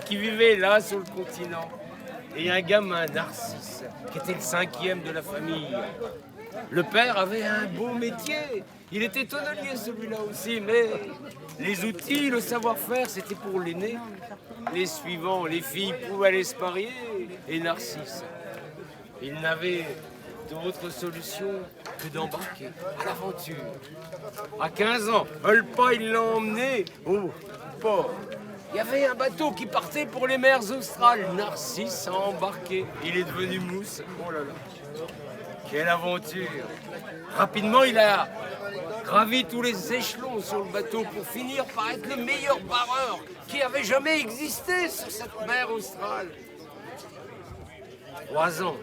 qui vivait là sur le continent. Et un gamin, Narcisse, qui était le 5e de la famille. Le père avait un beau métier. Il était tonnelier celui-là aussi, mais les outils, le savoir-faire, c'était pour l'aîné. Les suivants, les filles pouvaient aller se parier. Et Narcisse, il n'avait d'autre solution que d'embarquer à l'aventure. À 15 ans, Olpa, il l'a emmené au port. Il y avait un bateau qui partait pour les mers australes. Narcisse a embarqué. Il est devenu mousse. Oh là là, quelle aventure! Rapidement, il a gravi tous les échelons sur le bateau pour finir par être le meilleur barreur qui avait jamais existé sur cette mer australe. 3 ans.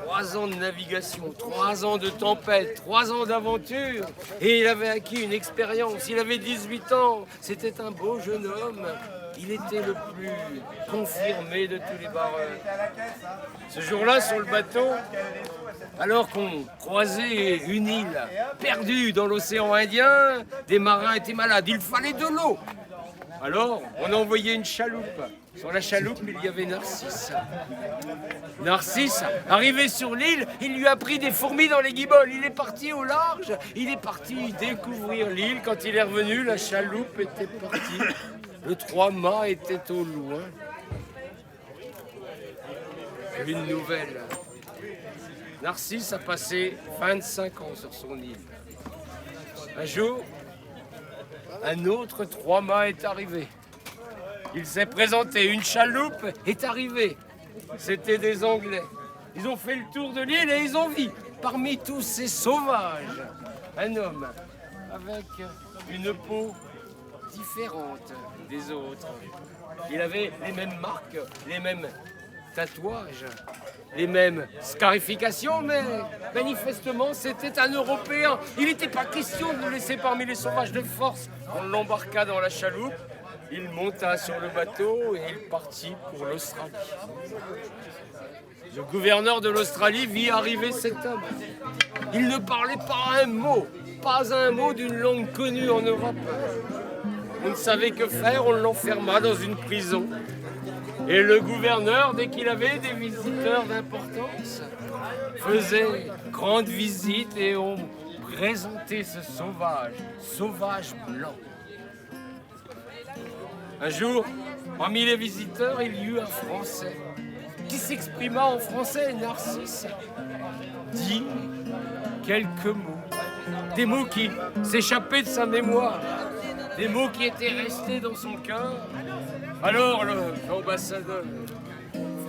3 ans de navigation, 3 ans de tempête, 3 ans d'aventure. Et il avait acquis une expérience. Il avait 18 ans. C'était un beau jeune homme. Il était le plus confirmé de tous les barreurs. Ce jour-là, sur le bateau, alors qu'on croisait une île perdue dans l'océan Indien, des marins étaient malades. Il fallait de l'eau. Alors, on a envoyé une chaloupe. Sur la chaloupe, il y avait Narcisse. Narcisse, arrivé sur l'île, il lui a pris des fourmis dans les guiboles. Il est parti au large, il est parti découvrir l'île. Quand il est revenu, la chaloupe était partie. Le 3-mâts était au loin. Une nouvelle. Narcisse a passé 25 ans sur son île. Un jour, un autre 3-mâts est arrivé. Il s'est présenté, une chaloupe est arrivée. C'était des Anglais. Ils ont fait le tour de l'île et ils ont vu, parmi tous ces sauvages, un homme avec une peau différente des autres. Il avait les mêmes marques, les mêmes tatouages, les mêmes scarifications, mais manifestement c'était un Européen. Il n'était pas question de le laisser parmi les sauvages de force. On l'embarqua dans la chaloupe. Il monta sur le bateau et il partit pour l'Australie. Le gouverneur de l'Australie vit arriver cet homme. Il ne parlait pas un mot d'une langue connue en Europe. On ne savait que faire, on l'enferma dans une prison. Et le gouverneur, dès qu'il avait des visiteurs d'importance, faisait grande visite et on présentait ce sauvage blanc. Un jour, parmi les visiteurs, il y eut un Français qui s'exprima en français. Narcisse dit quelques mots, des mots qui s'échappaient de sa mémoire, des mots qui étaient restés dans son cœur. Alors l'ambassadeur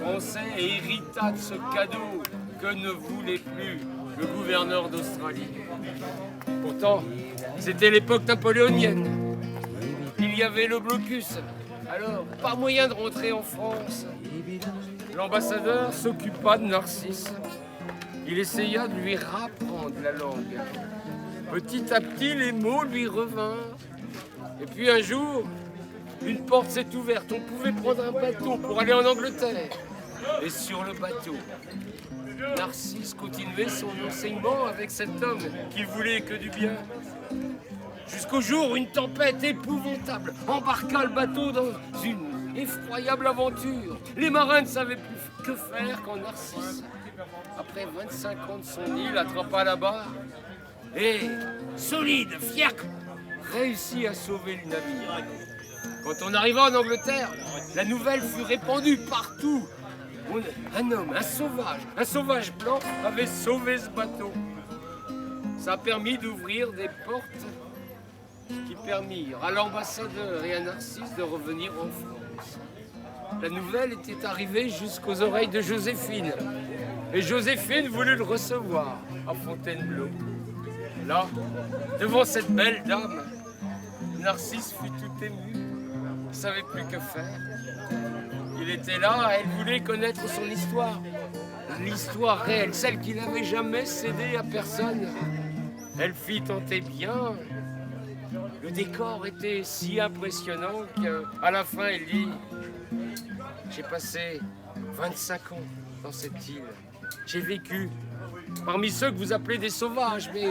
français hérita de ce cadeau que ne voulait plus le gouverneur d'Australie. Pourtant, c'était l'époque napoléonienne. Il y avait le blocus. Alors, pas moyen de rentrer en France. L'ambassadeur s'occupa de Narcisse. Il essaya de lui rapprendre la langue. Petit à petit, les mots lui revinrent. Et puis un jour, une porte s'est ouverte. On pouvait prendre un bateau pour aller en Angleterre. Et sur le bateau, Narcisse continuait son enseignement avec cet homme qui voulait que du bien. Jusqu'au jour où une tempête épouvantable embarqua le bateau dans une effroyable aventure. Les marins ne savaient plus que faire quand Narcisse, après 25 ans de son île, attrapa la barre et, solide, fier, réussit à sauver le navire. Quand on arriva en Angleterre, la nouvelle fut répandue partout. Un homme, un sauvage blanc, avait sauvé ce bateau. Ça a permis d'ouvrir des portes qui permirent à l'ambassadeur et à Narcisse de revenir en France. La nouvelle était arrivée jusqu'aux oreilles de Joséphine. Et Joséphine voulut le recevoir à Fontainebleau. Là, devant cette belle dame, Narcisse fut tout ému. Il ne savait plus que faire. Il était là, elle voulait connaître son histoire. L'histoire réelle, celle qu'il n'avait jamais cédée à personne. Elle fit tenter bien. Le décor était si impressionnant qu'à la fin, elle dit « J'ai passé 25 ans dans cette île. J'ai vécu parmi ceux que vous appelez des sauvages, mais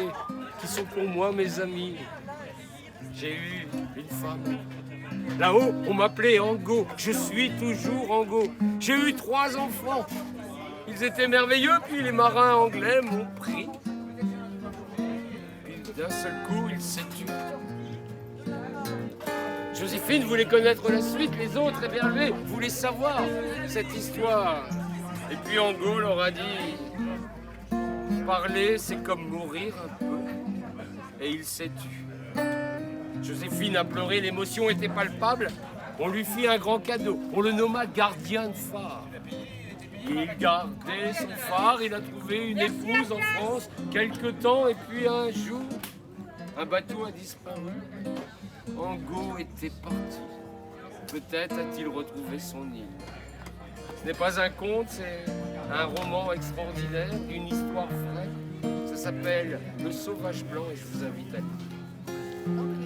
qui sont pour moi mes amis. J'ai eu une femme, Là-haut, on m'appelait Angot. Je suis toujours Angot. J'ai eu 3 enfants. Ils étaient merveilleux, puis les marins anglais m'ont pris. Puis d'un seul coup, il s'est tué. Joséphine voulait connaître la suite, les autres éberlués voulaient savoir cette histoire. Et puis Angot leur a dit, parler c'est comme mourir un peu. Et il s'est tu. Joséphine a pleuré, l'émotion était palpable. On lui fit un grand cadeau, on le nomma gardien de phare. Il gardait son phare, il a trouvé une épouse en France quelque temps, et puis un jour, un bateau a disparu. Angot était parti. Peut-être a-t-il retrouvé son île. Ce n'est pas un conte, c'est un roman extraordinaire, une histoire vraie. Ça s'appelle Le Sauvage Blanc et je vous invite à lire.